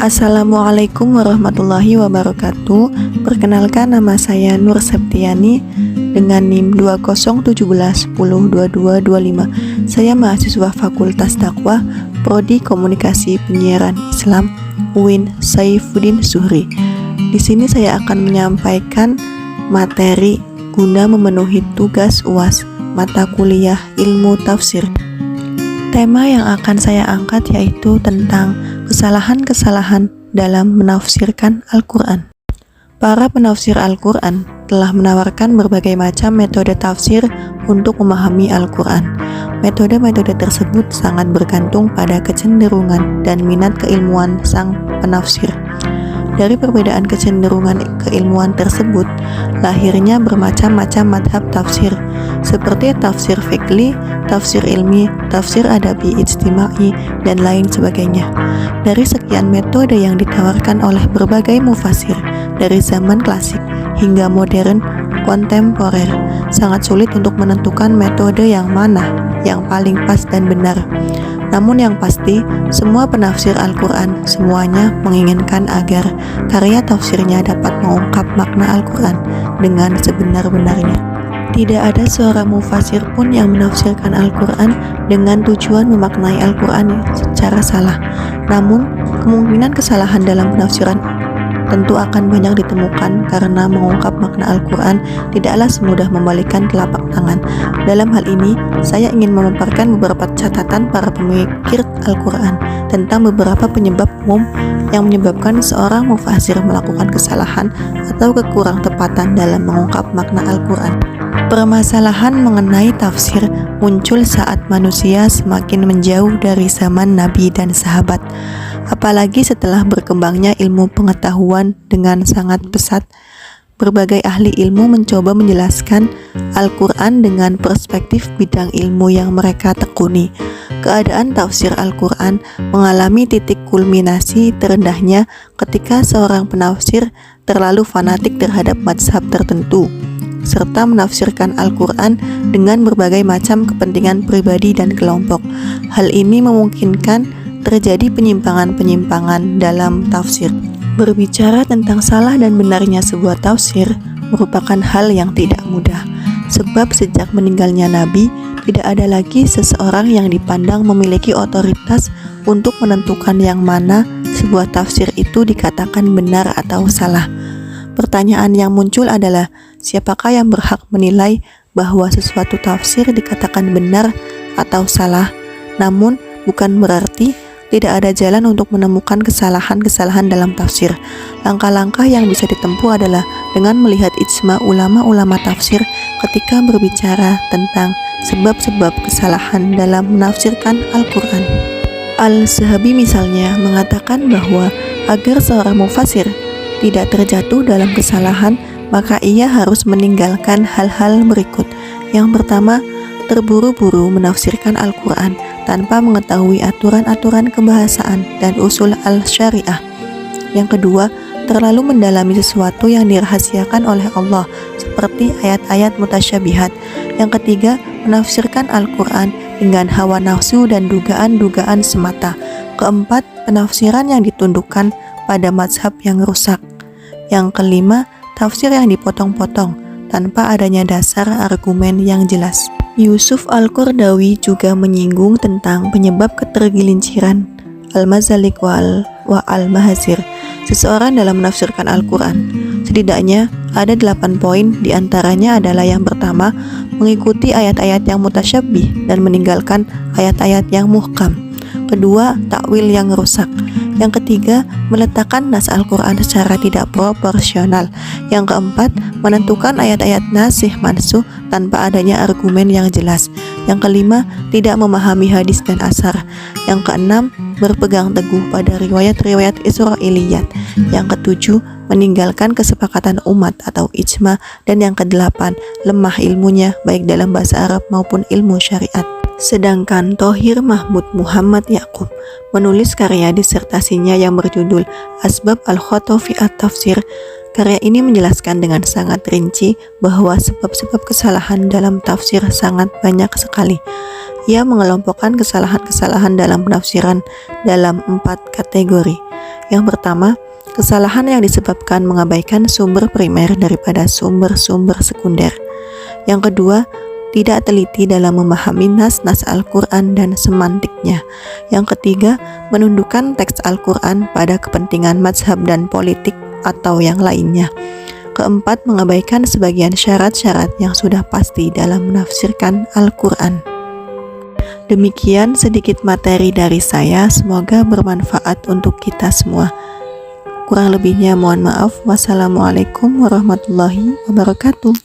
Assalamualaikum warahmatullahi wabarakatuh. Perkenalkan, nama saya Nur Septiani dengan NIM 2017102225. Saya mahasiswa Fakultas Dakwah Prodi Komunikasi Penyiaran Islam UIN Saifuddin Zuhri. Di sini saya akan menyampaikan materi guna memenuhi tugas UAS mata kuliah Ilmu Tafsir. Tema yang akan saya angkat yaitu tentang kesalahan-kesalahan dalam menafsirkan Al-Quran. Para penafsir Al-Quran telah menawarkan berbagai macam metode tafsir untuk memahami Al-Quran. Metode-metode tersebut sangat bergantung pada kecenderungan dan minat keilmuan sang penafsir. Dari perbedaan kecenderungan keilmuan tersebut, lahirnya bermacam-macam madhab tafsir, seperti tafsir fiqhi, tafsir ilmi, tafsir adabi ijtimai, dan lain sebagainya. Dari sekian metode yang ditawarkan oleh berbagai mufasir, dari zaman klasik hingga modern kontemporer, sangat sulit untuk menentukan metode yang mana yang paling pas dan benar. Namun yang pasti, semua penafsir Al-Quran semuanya menginginkan agar karya tafsirnya dapat mengungkap makna Al-Quran dengan sebenar-benarnya. Tidak ada seorang mufasir pun yang menafsirkan Al-Quran dengan tujuan memaknai Al-Quran secara salah. Namun, kemungkinan kesalahan dalam penafsiran tentu akan banyak ditemukan karena mengungkap makna Al-Quran tidaklah semudah membalikkan telapak tangan. Dalam hal ini, saya ingin memaparkan beberapa catatan para pemikir Al-Quran tentang beberapa penyebab umum yang menyebabkan seorang mufasir melakukan kesalahan atau kekurang tepatan dalam mengungkap makna Al-Quran. Permasalahan mengenai tafsir muncul saat manusia semakin menjauh dari zaman Nabi dan sahabat. Apalagi setelah berkembangnya ilmu pengetahuan dengan sangat pesat, berbagai ahli ilmu mencoba menjelaskan Al-Quran dengan perspektif bidang ilmu yang mereka tekuni. Keadaan tafsir Al-Quran mengalami titik kulminasi terendahnya ketika seorang penafsir terlalu fanatik terhadap mazhab tertentu, serta menafsirkan Al-Quran dengan berbagai macam kepentingan pribadi dan kelompok. Hal ini memungkinkan terjadi penyimpangan-penyimpangan dalam tafsir. Berbicara tentang salah dan benarnya sebuah tafsir merupakan hal yang tidak mudah, sebab sejak meninggalnya Nabi, tidak ada lagi seseorang yang dipandang memiliki otoritas untuk menentukan yang mana sebuah tafsir itu dikatakan benar atau salah. Pertanyaan yang muncul adalah, siapakah yang berhak menilai bahwa sesuatu tafsir dikatakan benar atau salah? Namun, bukan berarti tidak ada jalan untuk menemukan kesalahan-kesalahan dalam tafsir. Langkah-langkah yang bisa ditempuh adalah dengan melihat ijma ulama-ulama tafsir ketika berbicara tentang sebab-sebab kesalahan dalam menafsirkan Al-Quran. Al-Zahabi misalnya mengatakan bahwa agar seorang mufasir tidak terjatuh dalam kesalahan, maka ia harus meninggalkan hal-hal berikut. Yang pertama, terburu-buru menafsirkan Al-Quran tanpa mengetahui aturan-aturan kebahasaan dan usul al-syariah. Yang kedua, terlalu mendalami sesuatu yang dirahasiakan oleh Allah, seperti ayat-ayat mutasyabihat. Yang ketiga, menafsirkan Al-Quran dengan hawa nafsu dan dugaan-dugaan semata. Keempat, penafsiran yang ditundukkan pada mazhab yang rusak. Yang kelima, tafsir yang dipotong-potong tanpa adanya dasar argumen yang jelas. Yusuf Al-Qaradawi juga menyinggung tentang penyebab ketergelinciran Al-Mazalik wa Al-Mahazir seseorang dalam menafsirkan Al-Quran. Setidaknya ada 8 poin, diantaranya adalah yang pertama, mengikuti ayat-ayat yang mutasyabih dan meninggalkan ayat-ayat yang muhkam. Kedua, takwil yang rusak. Yang ketiga, meletakkan nas Al-Quran secara tidak proporsional. Yang keempat, menentukan ayat-ayat nasih mansuh tanpa adanya argumen yang jelas. Yang kelima, tidak memahami hadis dan asar. Yang keenam, berpegang teguh pada riwayat-riwayat Israiliyat. Yang ketujuh, meninggalkan kesepakatan umat atau ijma. Dan yang kedelapan, lemah ilmunya baik dalam bahasa Arab maupun ilmu syariat. Sedangkan Thohir Mahmud Muhammad Yaqub menulis karya disertasinya yang berjudul Asbab Al-Khata fi At-Tafsir. Karya ini menjelaskan dengan sangat rinci bahwa sebab-sebab kesalahan dalam tafsir sangat banyak sekali. Ia mengelompokkan kesalahan-kesalahan dalam penafsiran dalam 4 kategori. Yang pertama, kesalahan yang disebabkan mengabaikan sumber primer daripada sumber-sumber sekunder. Yang kedua, tidak teliti dalam memahami nas-nas Al-Quran dan semantiknya. Yang ketiga, menundukkan teks Al-Quran pada kepentingan mazhab dan politik atau yang lainnya. Keempat, mengabaikan sebagian syarat-syarat yang sudah pasti dalam menafsirkan Al-Quran. Demikian sedikit materi dari saya, semoga bermanfaat untuk kita semua. Kurang lebihnya mohon maaf. Wassalamualaikum warahmatullahi wabarakatuh.